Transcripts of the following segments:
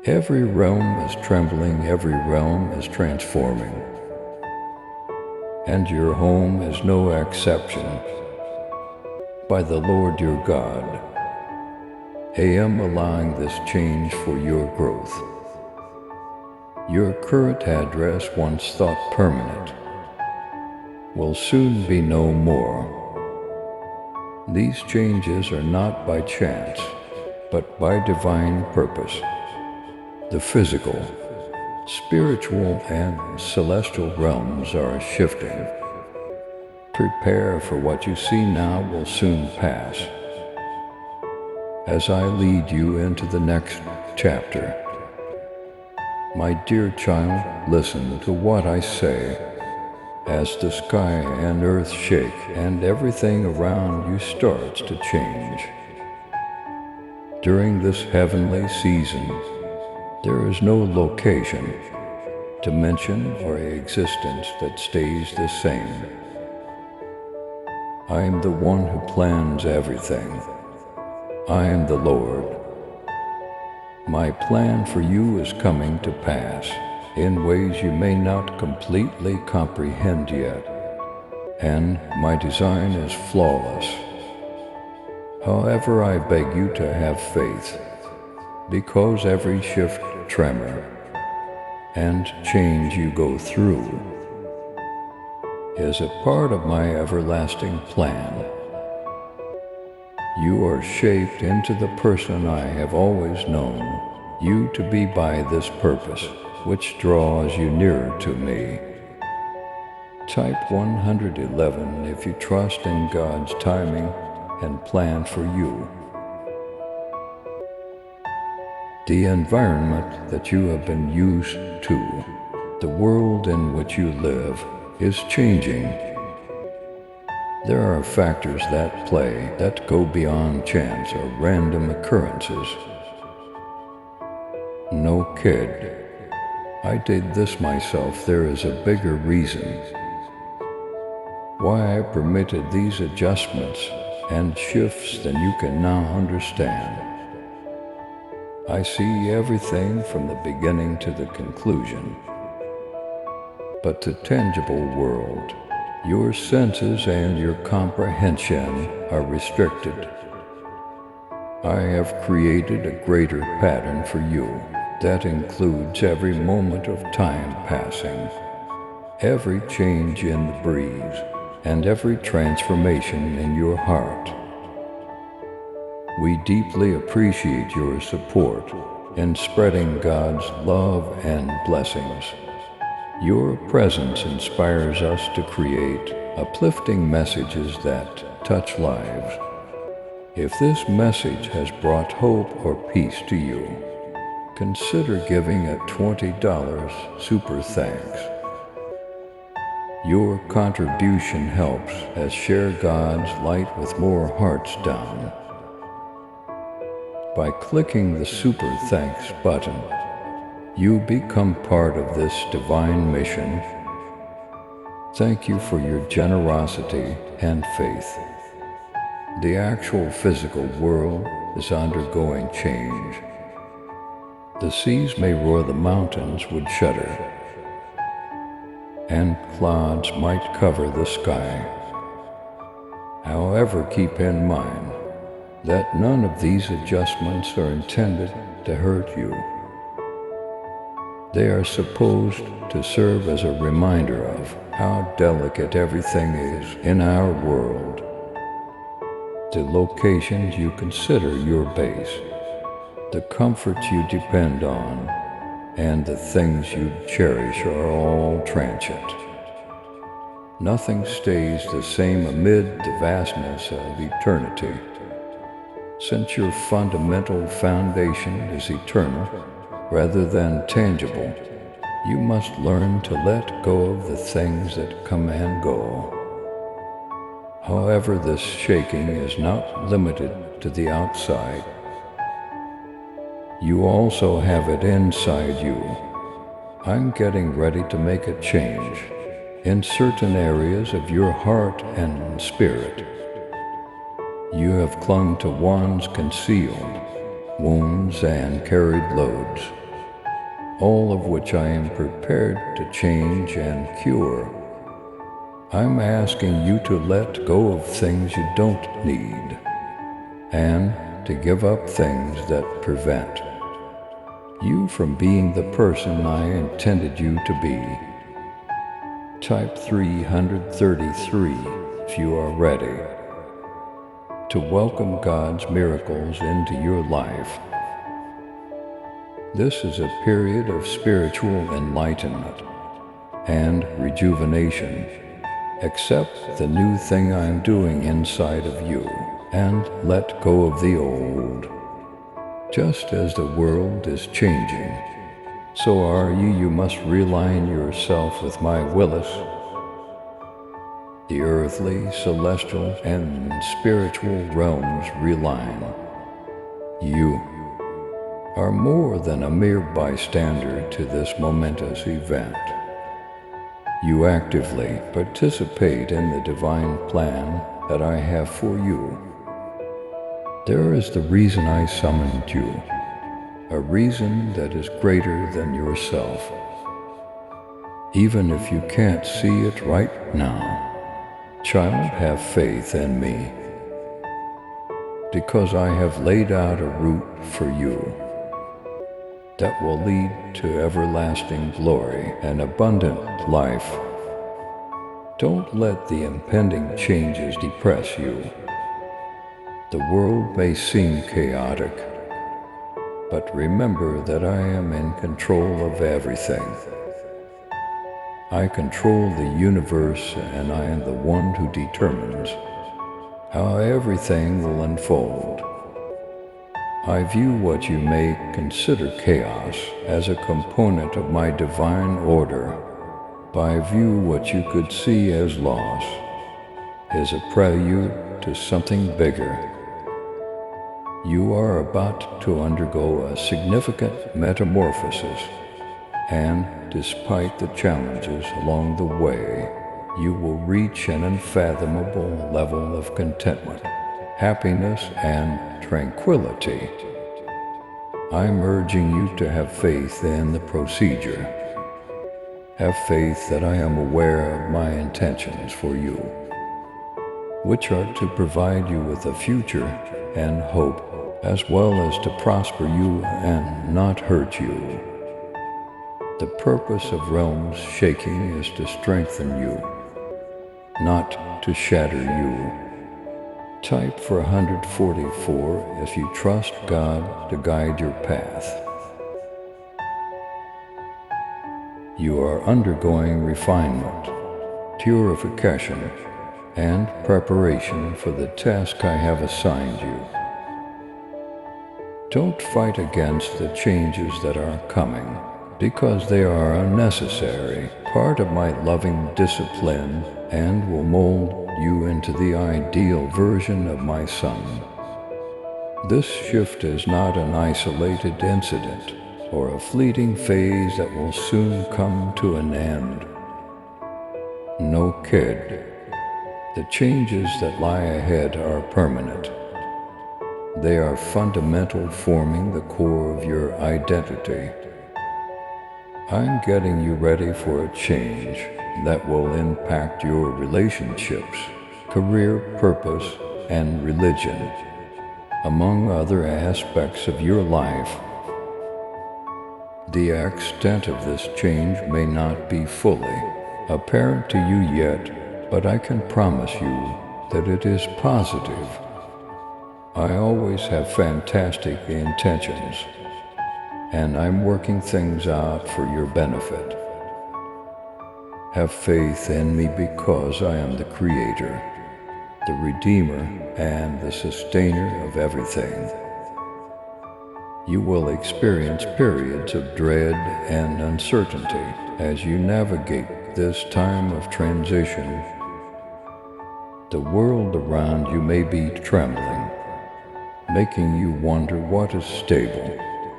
Every realm is trembling, every realm is transforming, and your home is no exception. By the Lord your God, I am allowing this change for your growth. Your current address, once thought permanent, will soon be no more. These changes are not by chance, but by divine purpose. The physical, spiritual, and celestial realms are shifting. Prepare, for what you see now will soon pass. As I lead you into the next chapter, my dear child, listen to what I say. As the sky and earth shake and everything around you starts to change. During this heavenly season, there is no location, dimension, or existence that stays the same. I am the one who plans everything. I am the Lord. My plan for you is coming to pass in ways you may not completely comprehend yet, and my design is flawless. However, I beg you to have faith, because every shift, tremor, and change you go through is a part of my everlasting plan. You are shaped into the person I have always known you to be by this purpose, which draws you nearer to me. Type 111 if you trust in God's timing and plan for you. The environment that you have been used to, the world in which you live, is changing. There are factors that play that go beyond chance or random occurrences. No kid. I did this myself. There is a bigger reason why I permitted these adjustments and shifts than you can now understand. I see everything from the beginning to the conclusion. But the tangible world, your senses and your comprehension are restricted. I have created a greater pattern for you that includes every moment of time passing, every change in the breeze, and every transformation in your heart. We deeply appreciate your support in spreading God's love and blessings. Your presence inspires us to create uplifting messages that touch lives. If this message has brought hope or peace to you, consider giving a $20 super thanks. Your contribution helps us share God's light with more hearts down. By clicking the super thanks button, you become part of this divine mission. Thank you for your generosity and faith. The actual physical world is undergoing change. The seas may roar, the mountains would shudder, and clouds might cover the sky. However, keep in mind that none of these adjustments are intended to hurt you. They are supposed to serve as a reminder of how delicate everything is in our world. The locations you consider your base, the comforts you depend on, and the things you cherish are all transient. Nothing stays the same amid the vastness of eternity. Since your fundamental foundation is eternal rather than tangible, you must learn to let go of the things that come and go. However, this shaking is not limited to the outside. You also have it inside you. I'm getting ready to make a change in certain areas of your heart and spirit. You have clung to wands concealed, wounds, and carried loads. all of which I am prepared to change and cure. I'm asking you to let go of things you don't need, and to give up things that prevent you from being the person I intended you to be. Type 333 if you are ready to welcome God's miracles into your life. This is a period of spiritual enlightenment and rejuvenation. Accept the new thing I'm doing inside of you and let go of the old. Just as the world is changing, so are you. You must realign yourself with my Willis. The earthly, celestial, and spiritual realms realign. You are more than a mere bystander to this momentous event. You actively participate in the divine plan that I have for you. There is the reason I summoned you, a reason that is greater than yourself. Even if you can't see it right now, child, have faith in me, because I have laid out a route for you that will lead to everlasting glory and abundant life. Don't let the impending changes depress you. The world may seem chaotic, but remember that I am in control of everything. I control the universe, and I am the one who determines how everything will unfold. I view what you may consider chaos as a component of my divine order. I view what you could see as loss as a prelude to something bigger. You are about to undergo a significant metamorphosis, and despite the challenges along the way, you will reach an unfathomable level of contentment, happiness, and tranquility. I'm urging you to have faith in the procedure. Have faith that I am aware of my intentions for you, which are to provide you with a future and hope, as well as to prosper you and not hurt you. The purpose of realms shaking is to strengthen you, not to shatter you. Type for 144 if you trust God to guide your path. You are undergoing refinement, purification, and preparation for the task I have assigned you. Don't fight against the changes that are coming, because they are unnecessary, part of my loving discipline, and will mold you into the ideal version of my Son. This shift is not an isolated incident or a fleeting phase that will soon come to an end. No, kid. The changes that lie ahead are permanent. They are fundamental, forming the core of your identity. I'm getting you ready for a change that will impact your relationships, career, purpose, and religion, among other aspects of your life. The extent of this change may not be fully apparent to you yet, but I can promise you that it is positive. I always have fantastic intentions, and I'm working things out for your benefit. Have faith in me because I am the Creator, the Redeemer, and the Sustainer of everything. You will experience periods of dread and uncertainty as you navigate this time of transition. The world around you may be trembling, making you wonder what is stable,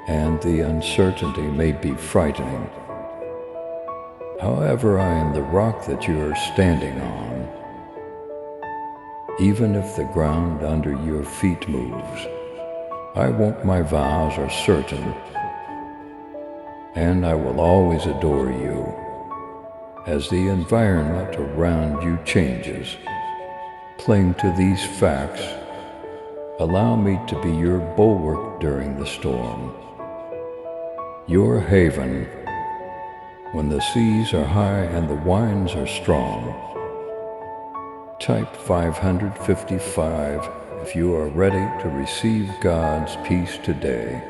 and the uncertainty may be frightening. However, I am the rock that you are standing on. Even if the ground under your feet moves, my vows are certain. and I will always adore you. As the environment around you changes, cling to these facts. Allow me to be your bulwark during the storm, your haven when the seas are high and the winds are strong. Type 555 if you are ready to receive God's peace today.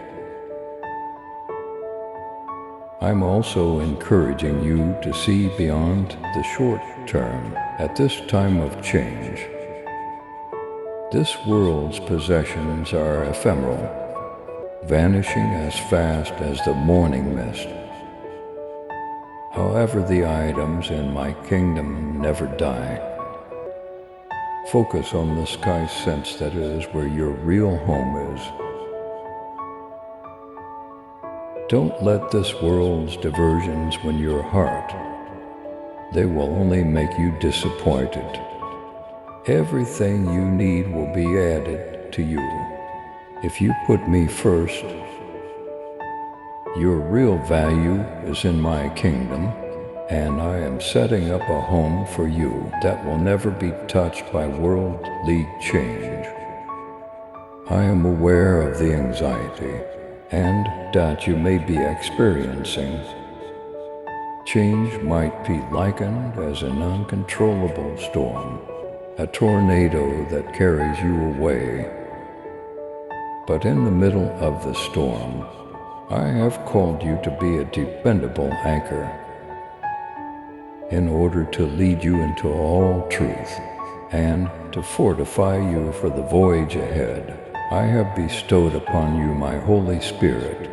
I'm also encouraging you to see beyond the short term at this time of change. This world's possessions are ephemeral, vanishing as fast as the morning mist. However, the items in my kingdom never die. Focus on the sky, sense that is where your real home is. Don't let this world's diversions win your heart. They will only make you disappointed. Everything you need will be added to you if you put me first. Your real value is in my kingdom, and I am setting up a home for you that will never be touched by worldly change. I am aware of the anxiety and doubt you may be experiencing. Change might be likened as an uncontrollable storm, a tornado that carries you away. But in the middle of the storm, I have called you to be a dependable anchor. In order to lead you into all truth and to fortify you for the voyage ahead, I have bestowed upon you my Holy Spirit.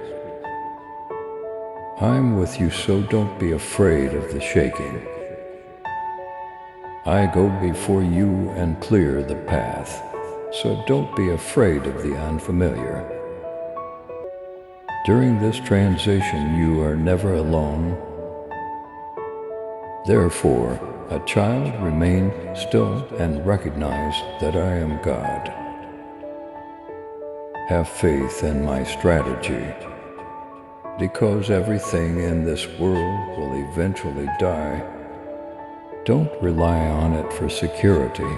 I'm with you, so don't be afraid of the shaking. I go before you and clear the path, so don't be afraid of the unfamiliar. During this transition, you are never alone. Therefore, a child, remain still and recognize that I am God. Have faith in my strategy, because everything in this world will eventually die. Don't rely on it for security.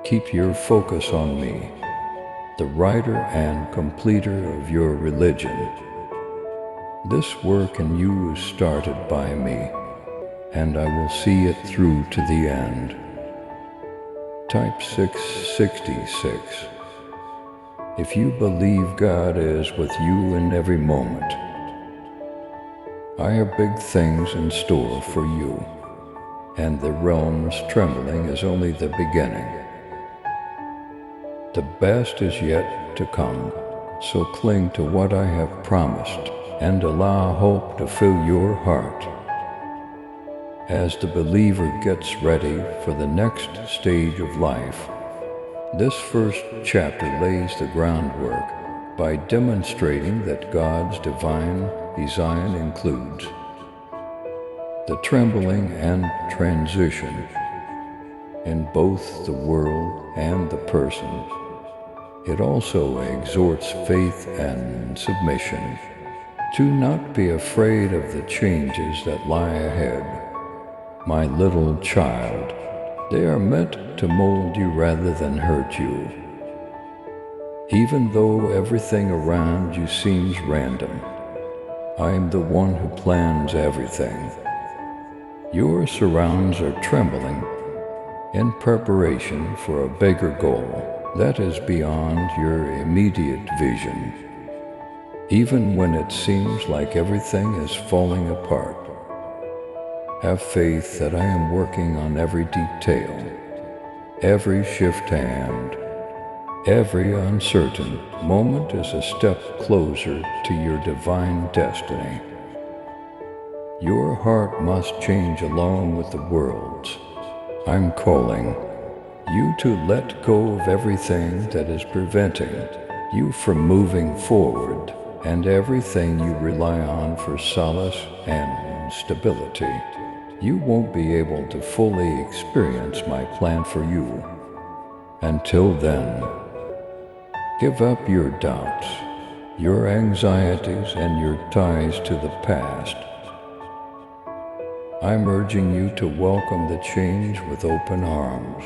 Keep your focus on me, the writer and completer of your religion. This work in you is started by me, and I will see it through to the end. Type 666 if you believe God is with you in every moment. I have big things in store for you, and the realm's trembling is only the beginning. The best is yet to come, so cling to what I have promised and allow hope to fill your heart. As the believer gets ready for the next stage of life, this first chapter lays the groundwork by demonstrating that God's divine design includes the trembling and transition in both the world and the person. It also exhorts faith and submission, to not be afraid of the changes that lie ahead. My little child, they are meant to mold you rather than hurt you. Even though everything around you seems random, I am the one who plans everything. Your surrounds are trembling in preparation for a bigger goal that is beyond your immediate vision. Even when it seems like everything is falling apart, have faith that I am working on every detail, every shift hand, every uncertain moment is a step closer to your divine destiny. Your heart must change along with the world's. I'm calling you to let go of everything that is preventing you from moving forward, and everything you rely on for solace and stability. You won't be able to fully experience my plan for you. Until then, give up your doubts your anxieties and your ties to the past. I'm urging you to welcome the change with open arms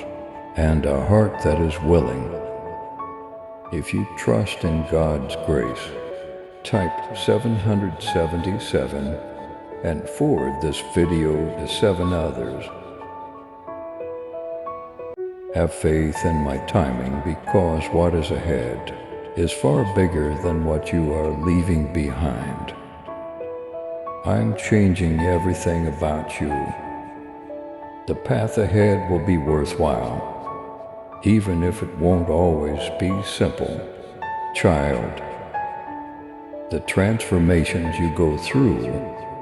and a heart that is willing. If you trust in God's grace, type 777 and forward this video to 7 others. Have faith in my timing, because what is ahead is far bigger than what you are leaving behind. I'm changing everything about you. The path ahead will be worthwhile, even if it won't always be simple. Child, the transformations you go through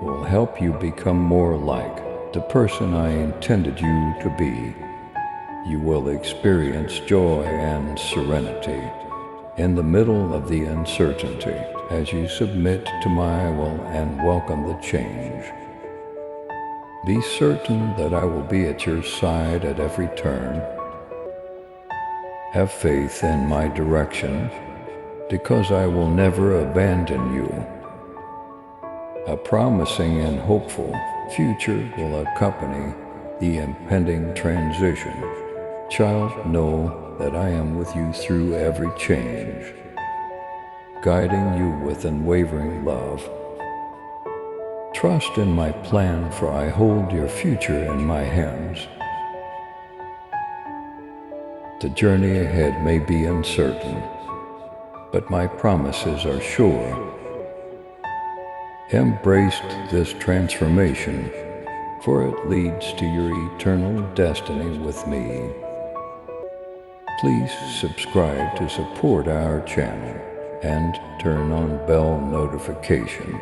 will help you become more like the person I intended you to be. You will experience joy and serenity in the middle of the uncertainty as you submit to my will and welcome the change. Be certain that I will be at your side at every turn. Have faith in my direction, because I will never abandon you. A promising and hopeful future will accompany the impending transition. Child, know that I am with you through every change, guiding you with unwavering love. Trust in my plan, for I hold your future in my hands. The journey ahead may be uncertain, but my promises are sure. Embrace this transformation, for it leads to your eternal destiny with me. Please subscribe to support our channel and turn on bell notification